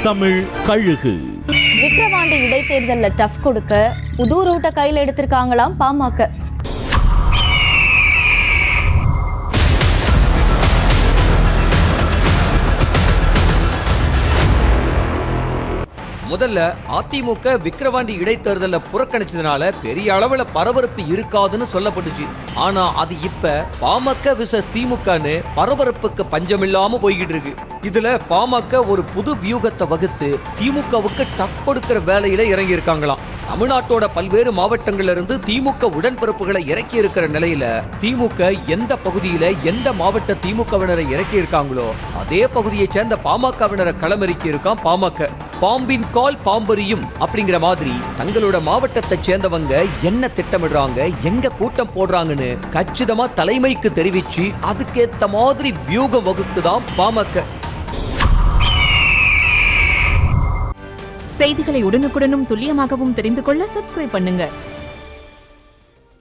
தமிழ் கழுகு. விக்கிரவாண்டி இடைத்தேர்தலில் டஃப் கொடுக்க புது ரூட்டை கையில் எடுத்திருக்காங்களாம் பாமக. முதல்ல அதிமுக விக்கிரவாண்டி இடைத்தேர்தல புறக்கணிச்சதுனால பெரிய அளவுல பரபரப்பு இருக்காதுன்னு சொல்லப்பட்டுச்சு. ஆனா அது இப்ப பாமக விசஸ் திமுகன்னு பரபரப்புக்கு பஞ்சமில்லாம போய்கிட்டு இருக்கு. இதுல பாமக ஒரு புது வியூகத்தை வகுத்து திமுகவுக்கு டஃப் கொடுக்கிற வேலையில இறங்கி இருக்காங்களாம். தமிழ்நாட்டோட பல்வேறு மாவட்டங்கள்ல இருந்து திமுக உடன்பிறப்புகளை இறக்கி இருக்கிற நிலையில திமுக எந்த பகுதியில எந்த மாவட்ட திமுகவினரை இறக்கி இருக்காங்களோ அதே பகுதியை சேர்ந்த பாமகவினரை களமிறக்கி இருக்கான் பாமக. பாம்பின் கால் பாம்பரியும் அப்படிங்கிற மாதிரி தங்களோட மாவட்டத்தை சேர்ந்தவங்க என்ன திட்டமிடுறாங்க, எங்க கூட்டம் போடுறாங்கன்னு கச்சிதமா தலைமைக்கு தெரிவிச்சு அதுக்கேத்த மாதிரி வியூகம் வகுத்துதான் பாமக. செய்திகளை உடனுக்குடனும் துல்லியமாகவும் தெரிந்து கொள்ள சப்ஸ்கிரைப் பண்ணுங்க.